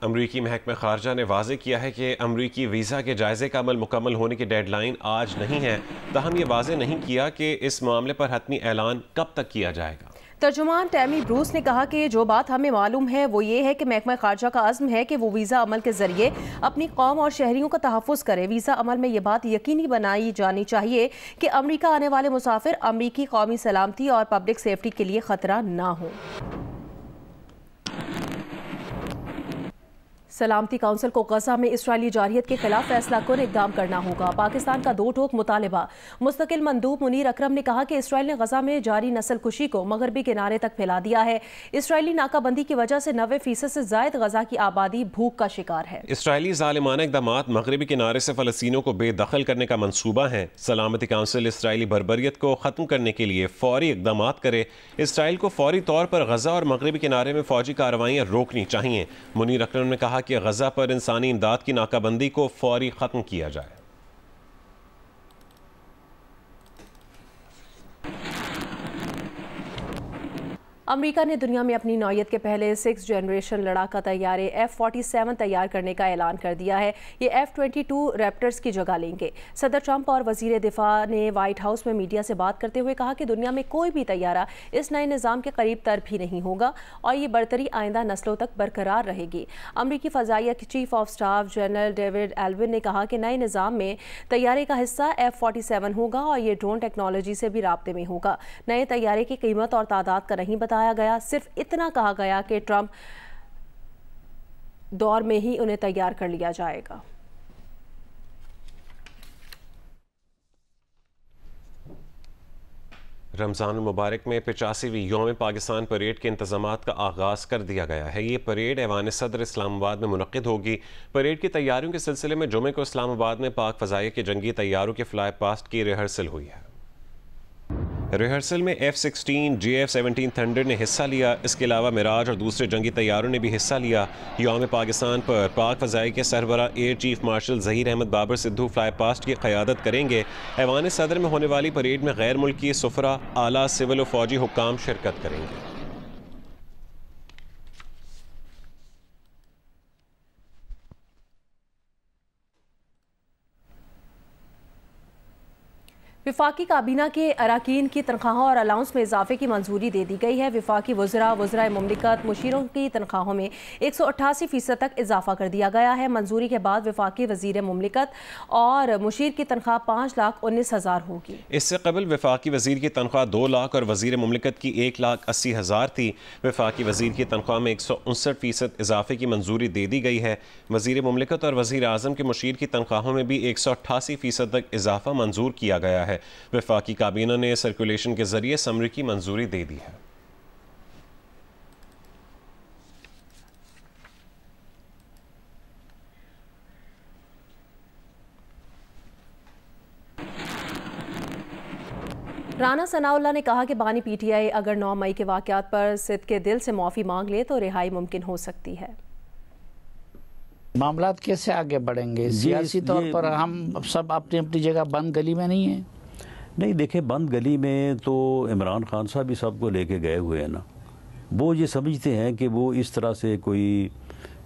अमरीकी महकमा खारजा ने वाज़ेह किया है कि अमरीकी वीज़ा के जायज़े का अमल मुकम्मल होने की डेडलाइन आज नहीं है, ताहम ये वाज़ेह नहीं किया कि इस मामले पर हतमी ऐलान कब तक किया जाएगा। तर्जुमान टैमी ब्रूस ने कहा कि जो बात हमें मालूम है वो ये है कि महकमा खारजा का अज़्म है कि वो वीज़ा अमल के ज़रिए अपनी कौम और शहरियों का तहफ़्फ़ुज़ करे। वीज़ा अमल में ये बात यकीनी बनाई जानी चाहिए कि अमरीका आने वाले मुसाफिर अमरीकी कौमी सलामती और पब्लिक सेफ्टी के लिए ख़तरा ना हो। सलामती काउंसिल को गजा में इसराइली जारियत के खिलाफ फैसला कुन इक़दाम करना होगा। पाकिस्तान का दो टोक मुतालिबा। मुस्तकिल मंदूब मुनीर अकरम ने कहा कि इसराइल ने गजा में जारी नस्ल कुशी को मगरबी किनारे तक फैला दिया है। इसराइली नाकाबंदी की वजह से 90% से ज़ायद गजा की आबादी भूख का शिकार है। इसराइली ज़ालिमाना इक़दामात मगरबी किनारे से फ़लस्तीनियों को बेदखल करने का मंसूबा है। सलामती काउंसिल इसराइली बर्बरियत को ख़त्म करने के लिए फ़ौरी इक़दामात करे। इसराइल को फ़ौरी तौर पर गजा और मगरबी किनारे में फ़ौजी कार्रवाइयाँ रोकनी चाहिए। मुनीर अकरम ने कहा कि गजा पर इंसानी इमदाद की नाकाबंदी को फौरी खत्म किया जाए। अमेरिका ने दुनिया में अपनी नौयत के पहले 6th जनरेशन लड़ाका तैयारे F-47 तैयार करने का ऐलान कर दिया है। ये F-22 रैप्टर्स की जगह लेंगे। सदर ट्रंप और वजीर दिफा ने वाइट हाउस में मीडिया से बात करते हुए कहा कि दुनिया में कोई भी तैयारा इस नए निज़ाम के करीब तर भी नहीं होगा और ये बरतरी आइंदा नस्लों तक बरकरार रहेगी। अमरीकी फ़ज़ाइया के chief of staff general David Allvin ने कहा कि नए निज़ाम में तैयारे का हिस्सा F-47 होगा और ये ड्रोन टेक्नोलॉजी से भी राब्ते में होगा। नए तैयारे की कीमत और तादाद का नहीं बताया गया, सिर्फ इतना कहा गया कि ट्रंप दौर में ही उन्हें तैयार कर लिया जाएगा। रमज़ान मुबारक में 85वीं यौम पाकिस्तान परेड के इंतजामात का आगाज़ कर दिया गया है। ये परेड ऐवान सदर इस्लामाबाद में मुनक़्क़िद होगी। परेड की तैयारियों के सिलसिले में जुमे को इस्लामाबाद में पाक फ़ज़ाइया के जंगी तैयारों के फ्लाई पास्ट की रिहर्सल हुई है। रिहर्सल में F-16 JF-17 थंडर ने हिस्सा लिया। इसके अलावा मिराज और दूसरे जंगी तैयारों ने भी हिस्सा लिया। यौम पाकिस्तान पर पाक फ़ज़ाइया के सरबरा air chief marshal Zaheer Ahmed Babar Sidhu flypast की क़यादत करेंगे। ऐवान सदर में होने वाली परेड में गैर मुल्की सुफरा, आला, सिविल और फ़ौजी हुक्काम शिरकत करेंगे। विफाकी काबीना के अराकीन की तनख्वाहों और अलाउंस में इजाफे की मंजूरी दे दी गई है। विफाकी वज़राए मुमलिकत मुशीरों की तनख्वाहों में 188% तक इजाफा कर दिया गया है। मंजूरी के बाद विफाकी वज़ीर मुमलिकत और मुशीर की तनख्वाह 5,19,000 होगी। इससे कबल विफाकी वज़ीर की तनख्वाह 2 लाख और वज़ीर मुमलिकत की 1,80,000 थी। विफाकी वज़ीर की तनख्वाह में 159% इजाफे की मंजूरी दे दी गई है। वज़ीर मुमलिकत और वज़ीर आज़म के मुशीर की तनख्वाहों में भी 188% तक इजाफा मंजूर किया गया है। वफाकी काबीना ने सर्कुलेशन के जरिए समरी की मंजूरी दे दी है। राना सनाउल्लाह ने कहा कि बानी PTI अगर 9 मई के वाक़यात पर सिद्ध के दिल से माफ़ी मांग ले तो रिहाई मुमकिन हो सकती है। मामलात कैसे आगे बढ़ेंगे? सियासी तौर पर हम सब अपनी अपनी जगह बंद गली में नहीं है। नहीं, देखे बंद गली में तो इमरान खान साहब भी सबको लेके गए हुए हैं ना। वो ये समझते हैं कि वो इस तरह से कोई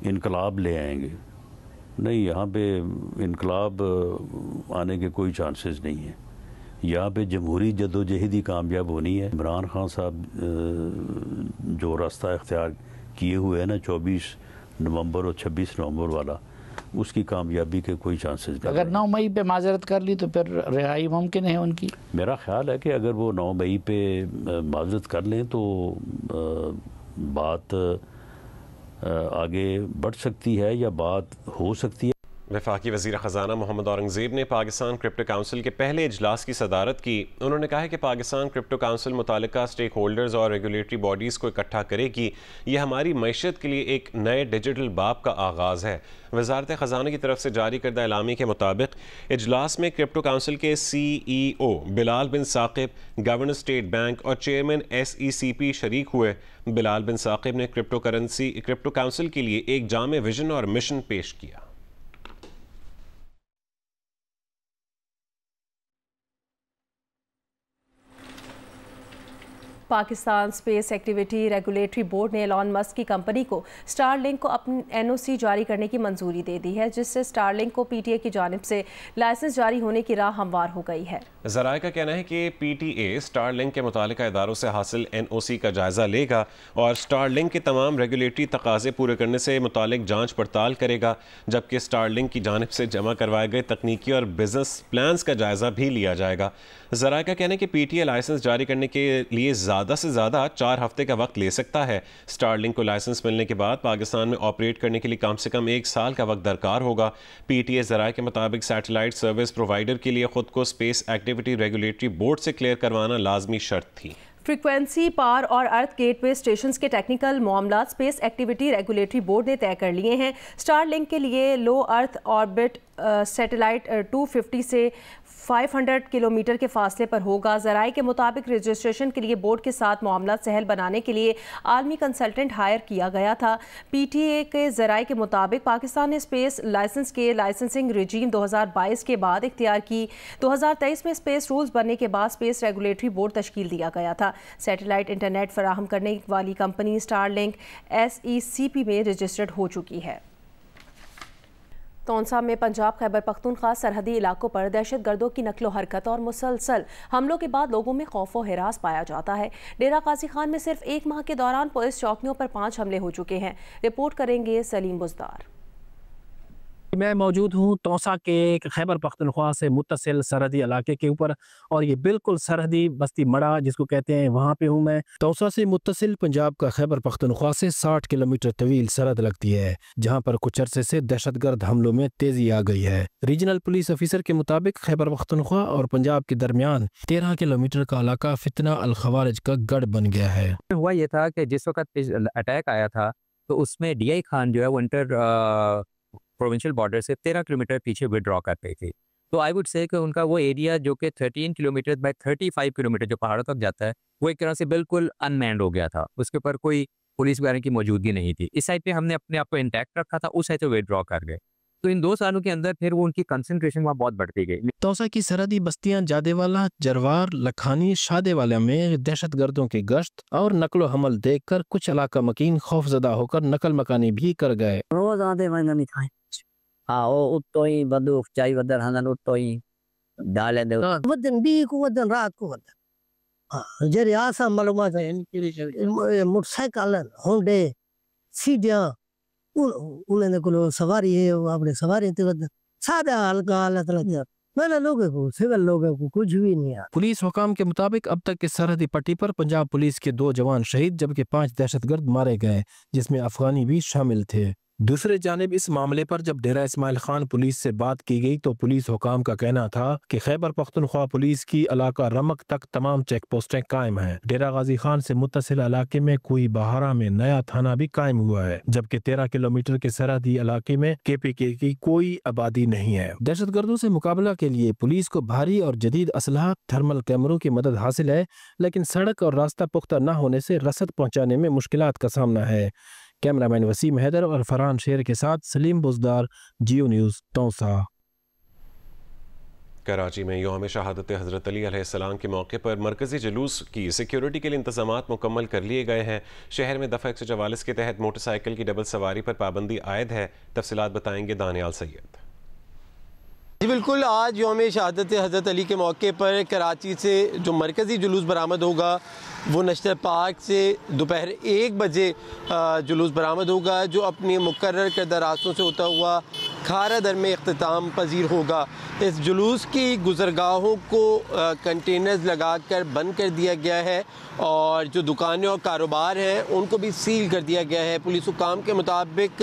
इनकलाब ले आएंगे। नहीं, यहाँ पे इनकलाब आने के कोई चांसेस नहीं है। यहाँ पे जमहूरी जदोजहद ही कामयाब होनी है। इमरान खान साहब जो रास्ता इख्तियार किए हुए हैं ना 24 नवंबर और 26 नवंबर वाला, उसकी कामयाबी के कोई चांसेस नहीं। अगर 9 मई पे माजरत कर ली तो फिर रिहाई मुमकिन है उनकी। मेरा ख्याल है कि अगर वो 9 मई पे माजरत कर लें तो बात आगे बढ़ सकती है या बात हो सकती है। वफाकी वज़ीर ख़जाना मोहम्मद औरंगज़ेब ने पाकिस्तान क्रिप्टो काउंसिल के पहले इजलास की सदारत की। उन्होंने कहा कि पाकिस्तान क्रिप्टो काउंसिल मुतालिका स्टेक होल्डर्स और रेगुलेटरी बॉडीज़ को इकट्ठा करेगी। यह हमारी मईशत के लिए एक नए डिजिटल बाब का आगाज़ है। वज़ारत ख़जाना की तरफ से जारी करदा एलामी के मुताबिक इजलास में क्रिप्टो काउंसिल के CEO बिलाल बिन साकिब, गवर्नर स्टेट बैंक और चेयरमैन SECP शरीक हुए। बिलाल बिन साकिब ने क्रिप्टो काउंसिल के लिए एक जामे विजन और मिशन पेश किया। Pakistan space activity regulatory board ने एलॉन मस्क की कंपनी को स्टारलिंक को अपनी एनओसी जारी करने की मंजूरी दे दी है, जिससे स्टारलिंक को पीटीए की जानिब से लाइसेंस जारी होने की राह हमवार हो गई है। ज़राए का कहना है कि पीटीए स्टारलिंक के मुतालिका इदारों से हासिल एनओसी का जायजा लेगा और स्टारलिंक के तमाम रेगुलेटरी तकाजे पूरे करने से मुतालिक जांच पड़ताल करेगा, जबकि स्टारलिंक की जानिब से जमा करवाए गए तकनीकी और बिजनेस प्लान्स का जायजा भी लिया जाएगा। ज़राए का कहना है कि पीटीए लाइसेंस जारी करने के लिए ज़्यादा से ज़्यादा 4 हफ्ते का वक्त ले सकता है। स्टारलिंक को लाइसेंस मिलने के बाद पाकिस्तान में ऑपरेट करने के लिए कम से कम 1 साल का वक्त दरकार होगा। पीटीए ज़राए के मुताबिक सैटेलाइट सर्विस प्रोवाइडर के लिए खुद को स्पेस एक्टिविटी रेगुलेटरी बोर्ड से क्लियर करवाना लाजमी शर्त थी। फ्रीक्वेंसी, पार और अर्थ गेटवे स्टेशंस के टेक्निकल मामला स्पेस एक्टिविटी रेगुलेटरी बोर्ड ने तय कर लिए हैं। स्टारलिंक के लिए लो अर्थ ऑर्बिट सैटेलाइट 250 से 500 किलोमीटर के फासले पर होगा। ज़राए के मुताबिक रजिस्ट्रेशन के लिए बोर्ड के साथ मामला सहल बनाने के लिए आलमी कंसल्टेंट हायर किया गया था। पीटीए के ज़राए के मुताबिक पाकिस्तान ने स्पेस लाइसेंस के लाइसेंसिंग रजीम 2022 के बाद इख्तियार की। 2023 में स्पेस रूल्स बनने के बाद स्पेस रेगुलेटरी बोर्ड तश्कील दिया गया था। सैटेलाइट इंटरनेट फराहम करने वाली कंपनी स्टारलिंक SECP में रजिस्टर्ड हो चुकी है। तौंसा में पंजाब खैबर पख्तूनख्वा सरहदी इलाकों पर दहशतगर्दों की नकलो हरकत और मुसलसल हमलों के बाद लोगों में खौफ व हिरास पाया जाता है। डेरा गाजी खान में सिर्फ 1 माह के दौरान पुलिस चौकियों पर 5 हमले हो चुके हैं। रिपोर्ट करेंगे सलीम बुज़दार। मैं मौजूद हूँ तौसा के खैबर पख्तूनख्वा से मुत्तसिल सरहदी इलाके के ऊपर, और ये बिल्कुल सरहदी बस्ती मड़ा जिसको कहते हैं, वहाँ पे हूँ मैं। तौसा से मुत्तसिल पंजाब का खैबर पख्तूनख्वा से 60 किलोमीटर तवील सरहद लगती है, जहाँ पर कुछ अरसे से दहशतगर्द हमलों में तेजी आ गई है। रीजनल पुलिस ऑफिसर के मुताबिक खैबर पख्तूनख्वा और पंजाब के दरमियान 13 किलोमीटर का इलाका फितना अल खवारिज का गढ़ बन गया है। हुआ ये था कि जिस वक्त अटैक आया था तो उसमें DI खान जो है वो इंटर प्रोविंशियल बॉर्डर से 13 किलोमीटर पीछे विड्रॉ कर रही थी। तो आई वुड से कि उनका वो एरिया जो कि 13 किलोमीटर बाय 35 किलोमीटर जो पहाड़ों तक जाता है, वो एक तरह से बिल्कुल अनमैन्ड हो गया था। उसके ऊपर कोई पुलिस वगैरह की मौजूदगी नहीं थी। इस साइड पे हमने अपने आप को इंटैक्ट रखा था, उस साइड से विड्रॉ कर गए। तो इन 2 सालों के अंदर फिर वो उनकी कंसंट्रेशन वहाँ बहुत बढ़ती गई। तौसा की सरहदी बस्तियां जादेवाला, जरवार, लखानी, शादेवाला में दहशतगर्दों की गश्त और नकलो हमल देखकर कुछ इलाका मकीन खौफजदा होकर नकल मकानी भी कर गए। रोज आते मैंने खाए आओ उतोई बंदूक चाई वदर हनन उतोई डाले दे वदन बी को वदन रात को वदन जे रियासा मालूमात है मोटरसाइकिल होंडे सीधा उन्हें को सवारी है, वो अपने सवारी ते वदन सादा हल्का हालत लग मैंने लोगों को सिविल लोगों को कुछ भी नहीं है। पुलिस हुकाम के मुताबिक अब तक इस सरहदी पट्टी पर पंजाब पुलिस के 2 जवान शहीद जबकि 5 दहशतगर्द मारे गए, जिसमें अफगानी भी शामिल थे। दूसरे जानिब इस मामले पर जब डेरा इस्माइल खान पुलिस से बात की गई तो पुलिस हुकाम का कहना था कि खैबर पख्तूनख्वा पुलिस की इलाका रमक तक तमाम चेक पोस्टें कायम हैं। डेरा गाजी खान से मुत्तसिल इलाके में कोई बहारा में नया थाना भी कायम हुआ है, जबकि 13 किलोमीटर के सरहदी इलाके में KPK की कोई आबादी नहीं है। दहशतगर्दों से मुकाबला के लिए पुलिस को भारी और जदीद असलहा, थर्मल कैमरों की मदद हासिल है, लेकिन सड़क और रास्ता पुख्ता न होने से रसद पहुँचाने में मुश्किलात का सामना है। कैमरामैन वसीम हैदर और फरहान शेर के साथ सलीम बुज़दार, जियो न्यूज़, तौसा। कराची में यौम शहादत हज़रत अली अलैहिस्सलाम के मौके पर मरकज़ी जुलूस की सिक्योरिटी के लिए इंतजामात मुकम्मल कर लिए गए हैं। शहर में दफ़ा 144 के तहत मोटरसाइकिल की डबल सवारी पर पाबंदी आयद है। तफसीलात बताएंगे दानियाल सैयद। जी बिल्कुल, आज यौम शहादत हज़रत अली के मौके पर कराची से जो मरकज़ी जुलूस बरामद होगा वो नशर पार्क से दोपहर 1 बजे जुलूस बरामद होगा, जो अपनी मुकर्रर करदा रास्तों से होता हुआ खारा दर में इख्तिताम पजीर होगा। इस जुलूस की गुज़रगाहों को कंटेनर्स लगा कर बंद कर दिया गया है और जो दुकानें और कारोबार हैं उनको भी सील कर दिया गया है। पुलिस हुकाम के मुताबिक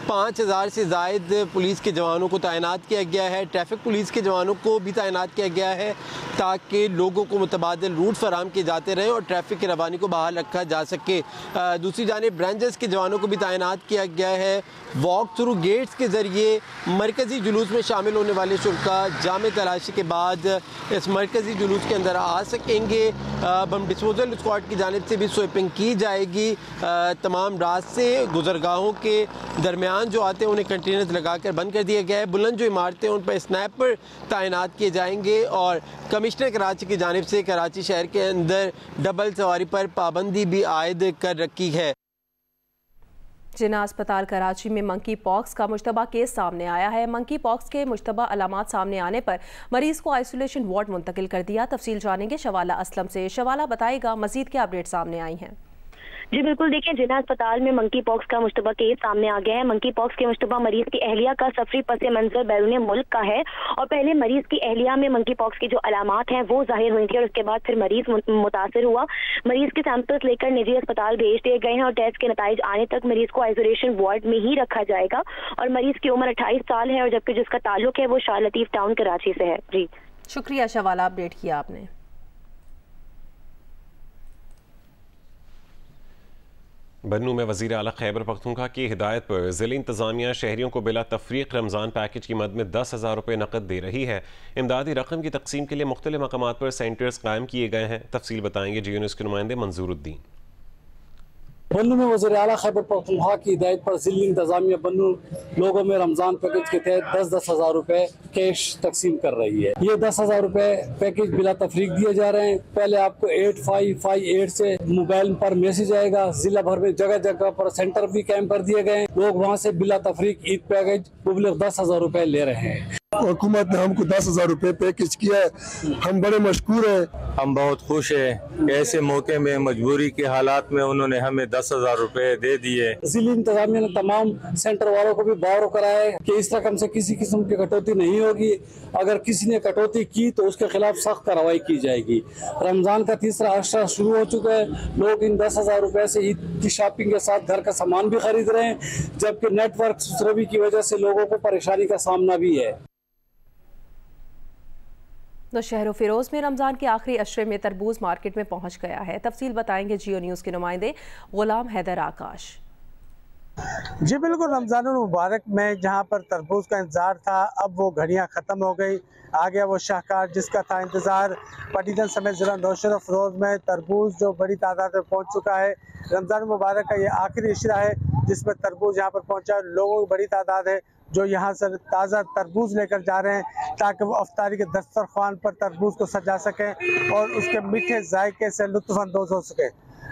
5000 से ज़ायद पुलिस के जवानों को तैनात किया गया है। ट्रैफिक पुलिस के जवानों को भी तैनात किया गया है ताकि लोगों को मुतबादिल रूट फराहम किए जाते रहें और ट्रैफिक की रवानी को बहाल रखा जा सके। दूसरी जानिब रेंजर्स के जवानों को भी तैनात किया गया है। वॉक थ्रू गेट्स के ज़रिए मरकज़ी जुलूस में शामिल होने वाले शुरा जामे तलाशी के बाद इस मरकज़ी जुलूस के अंदर आ सकेंगे। बम डिस्पोजल स्क्वाड की जानिब से भी स्वीपिंग की जाएगी। तमाम रास्ते गुजरगाहों के दरमियान जो आते हैं उन्हें कंटेनर्स लगा कर बंद कर दिया गया है। बुलंद जो इमारतें उन पर स्नैपर तैनात किए जाएंगे और कमिश्नर कराची की जानिब से कराची शहर के अंदर डबल सवारी पर पाबंदी भी आयद कर रखी है। जिन्ना अस्पताल कराची में मंकी पॉक्स का मुश्तबा केस सामने आया है। मंकी पॉक्स के मुश्तबा अलामात सामने आने पर मरीज को आइसोलेशन वार्ड मुंतकिल कर दिया। तफसील जानेंगे शवाला असलम से। शवाला बताएगा मजीद क्या अपडेट सामने आई हैं। जी बिल्कुल, देखिए जिन्ना अस्पताल में मंकी पॉक्स का मुश्तबा केस सामने आ गया है। मंकी पॉक्स के मुश्तबा मरीज की अहलिया का सफरी पस मंजर बैरून मुल्क का है और पहले मरीज की अहलिया में मंकी पॉक्स की जो अलामात हैं वो जाहिर हुई थी और उसके बाद फिर मरीज मुतासर हुआ। मरीज के सैंपल्स लेकर निजी अस्पताल भेज दिए गए हैं और टेस्ट के नतीजे आने तक मरीज को आइसोलेशन वार्ड में ही रखा जाएगा और मरीज की उम्र 28 साल है और जबकि जिसका ताल्लुक है वो शाह लतीफ टाउन कराची से है। जी शुक्रिया शवाला, अपडेट किया आपने। बन्नू में वज़ीर आला खैबर पख्तूनख्वा की हिदायत पर ज़िला इंतज़ामिया शहरियों को बिला तफरीक रमज़ान पैकेज की मद में 10,000 रुपये नकद दे रही है। इमदादी रकम की तकसीम के लिए मुख्तलिफ मकामात पर सेंटर्स कायम किए गए हैं। तफसील बताएंगे जियो न्यूज़ के नुमाइंदे मंजूरुद्दीन। बन्नू में वज़ीर आला खैबर पख्तूनख्वा की हिदायत पर ज़िला इंतज़ामिया बन्नू लोगों में रमज़ान पैकेज के तहत 10,000 रुपये कैश तकसीम कर रही है। ये 10,000 रुपये पैकेज बिला तफरीक दिए जा रहे हैं। पहले आपको 8558 से मोबाइल पर मैसेज आएगा। जिला भर में जगह जगह पर सेंटर भी कायम कर दिए गए। लोग वहाँ से बिला तफरीक ईद पैकेज मुबलग 10,000 रुपये ले रहे हैं। हुकूमत ने हमको 10,000 रुपये पैकेज किया है, हम बड़े मशकूर हैं। हम बहुत खुश हैं। ऐसे मौके में मजबूरी के हालात में उन्होंने हमें 10,000 रुपये दे दिए। जिला इंतजामिया ने तमाम सेंटर वालों को भी बावर कराया है कि इस रकम से किसी किस्म की कटौती नहीं होगी। अगर किसी ने कटौती की तो उसके खिलाफ सख्त कार्रवाई की जाएगी। रमजान का तीसरा अशरा शुरू हो चुका है। लोग इन 10,000 रुपये से ईद की शॉपिंग के साथ घर का सामान भी खरीद रहे हैं, जबकि नेटवर्क सुसरवी की वजह से लोगों को परेशानी का सामना भी है। तो शहर फिरोज में रमज़ान के आखिरी अशरे में तरबूज मार्केट में पहुंच गया है। तफसील बताएंगे जियो न्यूज़ के नुमाइंदे गुलाम हैदर आकाश। जी बिल्कुल, रमज़ान मुबारक में जहां पर तरबूज का इंतज़ार था अब वो घड़ियां ख़त्म हो गई। आ गया वो शाहकार जिसका था इंतज़ार। पटीदन समेत ज़िला नौशहर फ़िरोज़ में तरबूज जो बड़ी तादाद में पहुंच चुका है। रमज़ान मुबारक का ये आखिरी इशरा है जिसमें तरबूज यहाँ पर पहुँचा। लोगों की बड़ी तादाद है जो यहाँ से ताज़ा तरबूज लेकर जा रहे हैं ताकि वो अफ्तारी के दस्तरखान पर तरबूज को सजा सकें और उसके मीठे जायके से लुत्फ़अंदोज़ हो सके।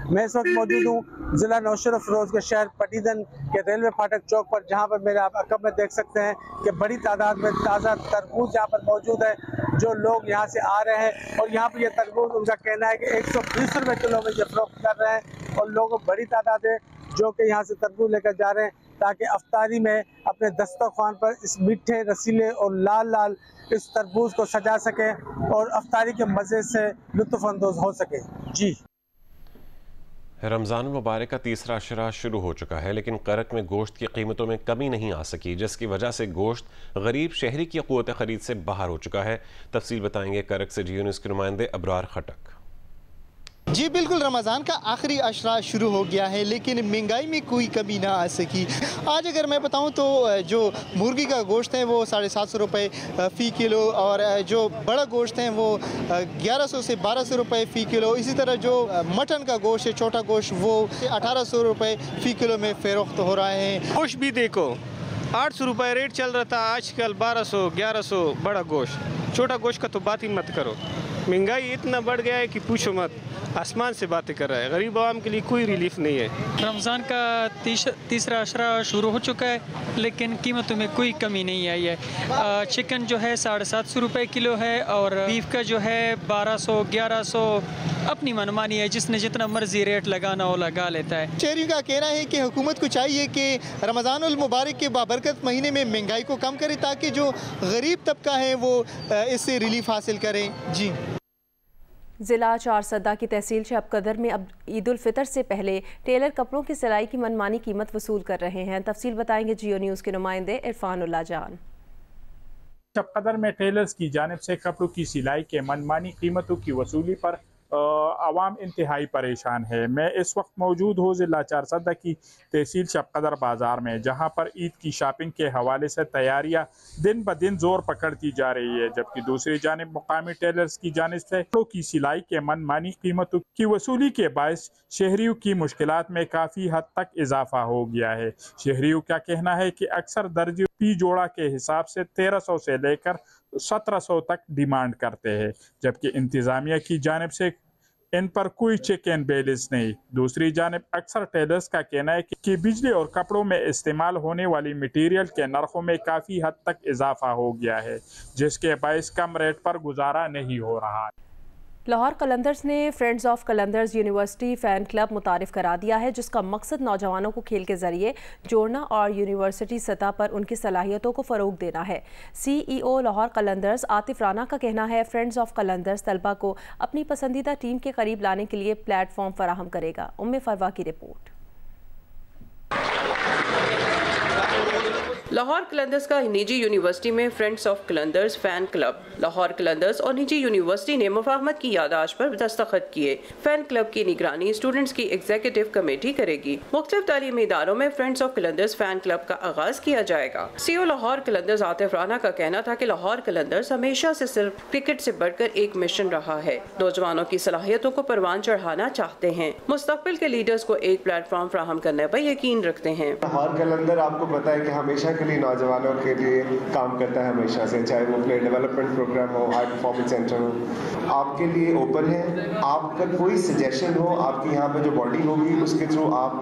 मैं इस वक्त मौजूद हूँ ज़िला नौशहर फ़िरोज़ के शहर पटीदन के रेलवे फाटक चौक पर, जहाँ पर मेरे आप अकब में देख सकते हैं कि बड़ी तादाद में ताज़ा तरबूज यहाँ पर मौजूद है। जो लोग यहाँ से आ रहे हैं और यहाँ पर ये तरबूज उनका कहना है कि 120 रुपये किलो में ये फ़रोख्त कर रहे हैं और लोगों को बड़ी तादाद है जो कि यहाँ से तरबूज लेकर जा रहे हैं ताकि अफ्तारी में अपने दस्तरखान पर इस मीठे रसीले और लाल लाल इस तरबूज को सजा सकें और अफ्तारी के मज़े से लुत्फ़अंदोज़ हो सके। जी, रमज़ान मुबारक का तीसरा अशरा शुरू हो चुका है, लेकिन करक में गोश्त की कीमतों में कमी नहीं आ सकी, जिसकी वजह से गोश्त गरीब शहरी की क़ुव्वत ख़रीद से बाहर हो चुका है। तफसील बताएंगे करक से जियो न्यूज़ के नुमाइंदे अबरार खटक। जी बिल्कुल, रमज़ान का आखिरी अशरा शुरू हो गया है लेकिन महंगाई में कोई कमी ना आ सकी। आज अगर मैं बताऊं तो जो मुर्गी का गोश्त है वो 750 रुपये फ़ी किलो और जो बड़ा गोश्त है वो 1100 से 1200 रुपये फ़ी किलो। इसी तरह जो मटन का गोश्त है, छोटा गोश्त, वो 1800 रुपये फ़ी किलो में फ़रोख्त हो रहा है। गोश्त भी देखो 800 रुपये रेट चल रहा था, आजकल 1200 1100। बड़ा गोश्त, छोटा गोश्त का तो बात ही मत करो। महंगाई इतना बढ़ गया है कि पूछो मत, आसमान से बातें कर रहा है। गरीब आवाम के लिए कोई रिलीफ नहीं है। रमज़ान का तीसरा अशरा शुरू हो चुका है लेकिन कीमतों में कोई कमी नहीं आई है। चिकन जो है 750 रुपये किलो है और बीफ का जो है 1200 1100। अपनी मनमानी है, जिसने जितना मर्जी रेट लगाना हो लगा लेता है। शहरियों का कहना है कि हुकूमत को चाहिए कि रमज़ानुल मुबारक के बाबरकत महीने में महंगाई को कम करे ताकि जो गरीब तबका है वो इससे रिलीफ हासिल करें। जी, ज़िला चारसदा की तहसील शब कदर में अब ईद उल फितर से पहले टेलर कपड़ों की सिलाई की मनमानी कीमत वसूल कर रहे हैं। तफसील बताएंगे जियो न्यूज़ के नुमाइंदे इरफानुल्लाह जान। शब कदर में टेलर्स की जानिब से कपड़ों की सिलाई के मनमानी कीमतों की वसूली पर आवाम इंतहाई परेशान है। मैं इस वक्त मौजूद हूँ ज़िला चारसदा की तहसील शबकदर बाज़ार में, जहाँ पर ईद की शॉपिंग के हवाले से तैयारियाँ दिन ब दिन जोर पकड़ती जा रही है, जबकि दूसरी जानिब मुकामी टेलर्स की जानिब से कपड़ों की सिलाई के मनमानी कीमतों की वसूली के बायस शहरियों की मुश्किलात में काफ़ी हद तक इजाफा हो गया है। शहरियों का कहना है कि अक्सर दर्जी पी जोड़ा के हिसाब से 1300 से लेकर 1700 तक डिमांड करते हैं, जबकि इंतज़ामिया की जानिब से इन पर कोई चेक एंड बैलेंस नहीं। दूसरी जानिब अक्सर टेलर्स का कहना है कि बिजली और कपड़ों में इस्तेमाल होने वाली मटीरियल के नरखों में काफ़ी हद तक इजाफा हो गया है, जिसके बायस कम रेट पर गुजारा नहीं हो रहा है। लाहौर कलंदर्स ने friends of Qalandars university fan club मुतारिफ करा दिया है, जिसका मकसद नौजवानों को खेल के ज़रिए जोड़ना और यूनिवर्सिटी सतह पर उनकी सलाहियतों को फ़रोग देना है। CEO लाहौर कलंदर्स आतिफ राना का कहना है, फ्रेंड्स ऑफ कलंदर्स तलबा को अपनी पसंदीदा टीम के करीब लाने के लिए प्लेटफॉर्म फराहम करेगा। उम्मे फरवा की रिपोर्ट। लाहौर कलंदर्स का निजी यूनिवर्सिटी में friends of Qalandars fan club, Lahore Qalandars और निजी यूनिवर्सिटी ने मुफाहमत की याददाश्त पर दस्तखत किए। फ़ैन क्लब की निगरानी स्टूडेंट्स की एग्जीक्यूटिव कमेटी करेगी। मुख्तलिफ तालीमी इदारों में friends of Qalandars fan club का आगाज किया जाएगा। CEO लाहौर कलंदर्स आतिफ राना का कहना था कि लाहौर कलंदर्स हमेशा से सिर्फ क्रिकेट से बढ़कर एक मिशन रहा है। नौजवानों की सलाहियतों को परवान चढ़ाना चाहते हैं, मुस्तकबिल के लीडर्स को एक प्लेटफॉर्म फराहम करने पर यकीन रखते हैं। लाहौर कलंदर आपको पता है कि हमेशा के लिए नौजवानों के लिए काम करता है, हमेशा से, चाहे वो प्लेयर डेवलपमेंट प्रोग्राम हो, हाई परफॉर्मेंस सेंटर हो, आपके लिए ओपन है। आपका कोई सजेशन हो, आपकी यहाँ पे जो बॉडी होगी उसके थ्रू आप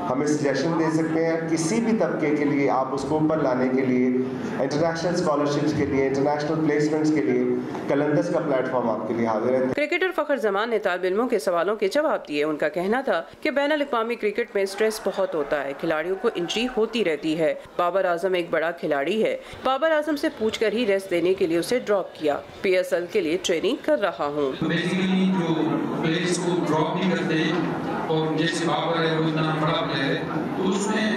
हमें सजेशन दे सकते हैं। किसी भी तबके के लिए आप उसको ऊपर लाने के लिए, इंटरनेशनल स्कॉलरशिप्स के लिए, इंटरनेशनल प्लेसमेंट्स के लिए कलंदर्स का प्लेटफॉर्म आपके लिए हाजिर है। क्रिकेटर फखर जमान ने तालिब इल्मों के सवालों के जवाब दिए। उनका कहना था कि बैनुल अक़वामी क्रिकेट में स्ट्रेस बहुत होता है, खिलाड़ियों को इंजरी होती रहती है। बाबर आजम एक बड़ा खिलाड़ी है, बाबर आजम से पूछकर ही रेस्ट देने के लिए उसे ड्रॉप किया। PSL के लिए ट्रेनिंग कर रहा हूँ। बेसिकली जो प्लेयर्स को ड्रॉप नहीं करते और जैसे बाबर है वो इतना बड़ा प्लेयर है, तो उसमें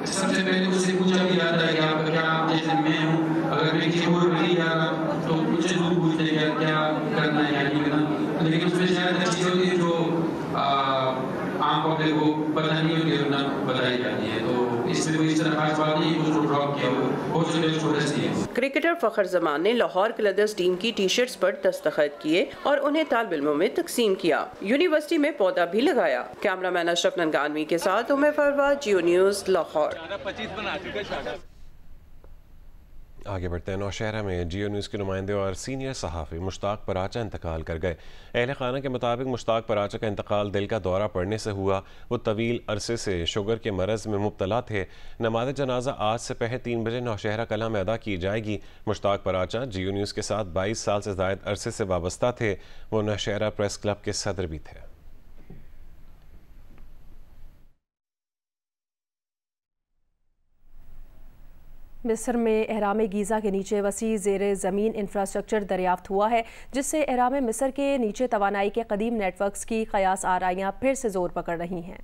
सबसे पहले उससे पूछा भी जाता है कि आपका क्या, जैसे मैं हूँ, अगर मैं किसी और नहीं जा रहा तो मुझसे जरूर पूछते हैं क्या करना है क्या नहीं करना, लेकिन उसमें शायद अच्छी होती है जो आम पब्लिक को पता नहीं होती है, बताई जाती है। तो इसमें कोई इस तरह खास बात नहीं उसको ड्रॉप किया हो है। क्रिकेटर फखर जमान ने लाहौर कलंदर्स टीम की टी-शर्ट्स पर दस्तखत किए और उन्हें तालिब इल्मों में तकसीम किया। यूनिवर्सिटी में पौधा भी लगाया। कैमरामैन अशरफ ननगानवी के साथ उम्मे फरवा, जियो न्यूज़, लाहौर। आगे बढ़ते हैं। नौशहरा में जियो न्यूज़ के नुमाइंदे और सीनियर सहाफ़ी मुश्ताक पराचा इंतकाल कर गए। अहल खाना के मुताबिक मुश्ताक पराचा का इंतकाल दिल का दौरा पड़ने से हुआ। वो तवील अरसे से शुगर के मरज़ में मुब्तला थे। नमाज जनाजा आज से पहले 3 बजे नौशहरा कला में अदा की जाएगी। मुश्ताक पराचा जियो न्यूज़ के साथ 22 साल से ज़ायद अरसे से वाबस्ता थे। वो नौशहरा प्रेस क्लब के सदर भी थे। मिस्र में एहराम गीज़ा के नीचे वसी ज़ेरे ज़मीन इंफ्रास्ट्रक्चर दरियाफ्त हुआ है, जिससे एहराम मिस्र के नीचे तवानाई के कदीम नेटवर्क्स की क़यास आराइयाँ फिर से ज़ोर पकड़ रही हैं।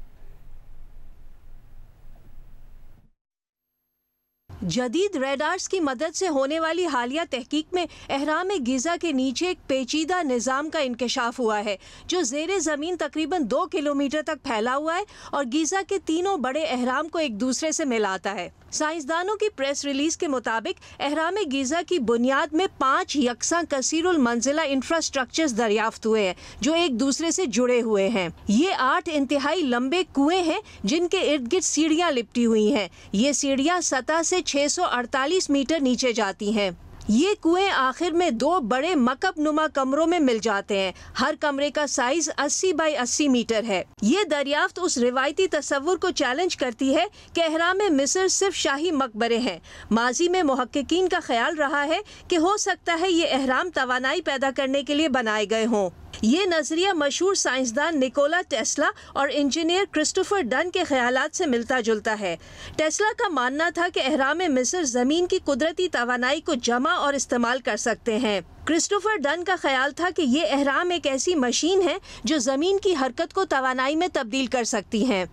जदीद रेडार्स की मदद से होने वाली हालिया तहकीक में एहराम गीज़ा के नीचे एक पेचीदा निज़ाम का इंकशाफ हुआ है, जो ज़ेरे ज़मीन तकरीबन 2 किलोमीटर तक फैला हुआ है और गीज़ा के तीनों बड़े एहराम को एक दूसरे से मिलाता है। साइंसदानों की प्रेस रिलीज के मुताबिक एहराम गीज़ा की बुनियाद में 5 यकसा कसीरुल मंजिला इंफ्रास्ट्रक्चर्स दरियाफ्त हुए हैं, जो एक दूसरे से जुड़े हुए हैं। ये 8 इंतहाई लंबे कुएं हैं, जिनके इर्द गिर्द सीढ़ियाँ लिपटी हुई हैं। ये सीढ़ियाँ सतह से 648 मीटर नीचे जाती हैं। ये कुएं आखिर में 2 बड़े मकब नुमा कमरों में मिल जाते हैं। हर कमरे का साइज 80 बाई 80 मीटर है। ये दरियाफ्त उस रिवायती तस्वुर को चैलेंज करती है कि एहराम मिस्र सिर्फ शाही मकबरे हैं। माजी में मुहक्किकीन का ख्याल रहा है कि हो सकता है ये एहराम तवानाई पैदा करने के लिए बनाए गए हों। ये नजरिया मशहूर साइंसदान निकोला टेस्ला और इंजीनियर क्रिस्टोफर डन के ख्यालात से मिलता जुलता है। टेस्ला का मानना था कि एहराम मिस्र जमीन की कुदरती तवानाई को जमा और इस्तेमाल कर सकते हैं। क्रिस्टोफर डन का ख्याल था कि ये एहराम एक ऐसी मशीन है जो जमीन की हरकत को तवानाई में तब्दील कर सकती है।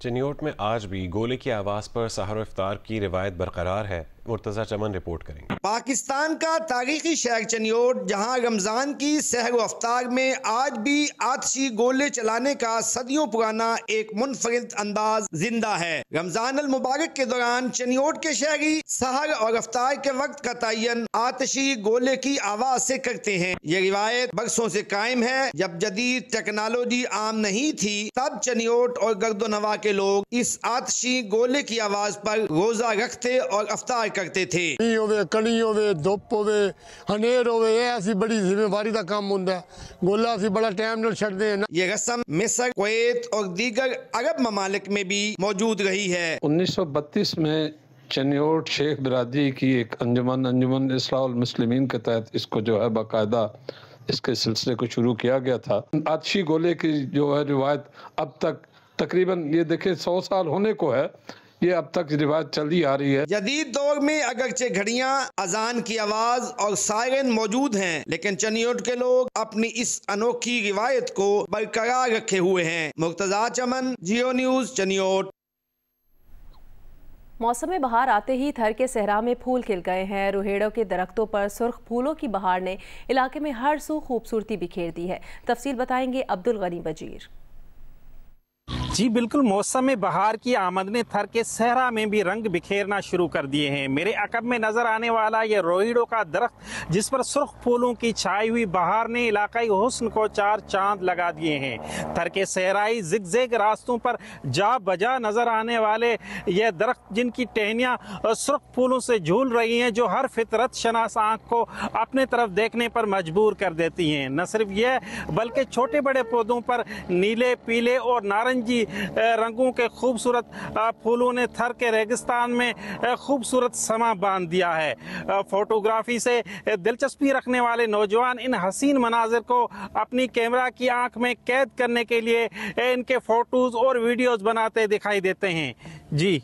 चिन्योट में आज भी गोले की आवाज़ पर सहर इफ्तार की रिवायत बरकरार है। मुर्तज़ा चमन रिपोर्ट करेंगे। पाकिस्तान का तारीखी शहर चनियोट, जहां रमजान की सहर व अफ्तार में आज भी आतिशी गोले चलाने का सदियों पुराना एक मुनफरिद अंदाज जिंदा है। रमजान अल मुबारक के दौरान चनियोट के शहरी सहर और अफ्तार के वक्त का तयन आतिशी गोले की आवाज से करते हैं। ये रिवायत बरसों से कायम है। जब जदीद टेक्नोलॉजी आम नहीं थी तब चनियोट और गर्दोनवा के लोग इस आतिशी गोले की आवाज पर रोजा रखते और अफ्तार करते थे। कणी होवे, धुप होवे, हनेर होवे, ऐसी बड़ी जिम्मेवारी का काम होता है। गोला असी बड़ा टाइम नाल छड्डदे हैं। ये रस्म मिस्र, कुवैत और दीगर अरब ममालिक में भी मौजूद रही है। 1932 में चनियोट शेख बिरादरी की एक अंजुमन इस्लाहुल मुस्लिमीन के तहत इसको जो है बाकायदा इसके सिलसिले को शुरू किया गया था। आतिशी गोले की जो है रिवायत अब तक तकरीबन ये देखे 100 साल होने को है, ये अब तक रिवायत चली आ रही है। जदीद दौर में अगरचे घड़ियां, अजान की आवाज और सायरन मौजूद हैं, लेकिन चनियोट के लोग अपनी इस अनोखी रिवायत को बरकरार रखे हुए हैं। मुर्तज़ा चमन, जियो न्यूज, चनियोट। मौसम बहार आते ही थर के सहरा में फूल खिल गए हैं। रुहेड़ों के दरख्तों पर सुर्ख फूलों की बहार ने इलाके में हर सू खूबसूरती बिखेर दी है। तफसील बताएंगे अब्दुल गनी बजीर। जी बिल्कुल, मौसम बहार की आमद ने थर के सहरा में भी रंग बिखेरना शुरू कर दिए हैं। मेरे अकब में नजर आने वाला ये रोहिड़ों का दरख्त जिस पर सुर्ख फूलों की छाई हुई बहार ने इलाकाई हुस्न को चार चांद लगा दिए हैं। थर के सहराई जिगजैग रास्तों पर जा बजा नजर आने वाले ये दरख्त जिनकी टहनियाँ सुर्ख फूलों से झूल रही हैं, जो हर फितरत शनास आँख को अपने तरफ देखने पर मजबूर कर देती हैं। न सिर्फ यह बल्कि छोटे बड़े पौधों पर नीले, पीले और नारंगी रंगों के खूबसूरत फूलों ने थर के रेगिस्तान में खूबसूरत समा बांध दिया है। फोटोग्राफी से दिलचस्पी रखने वाले नौजवान इन हसीन मनाजिर को अपनी कैमरा की आंख में कैद करने के लिए इनके फोटोज और वीडियोस बनाते दिखाई देते हैं। जी।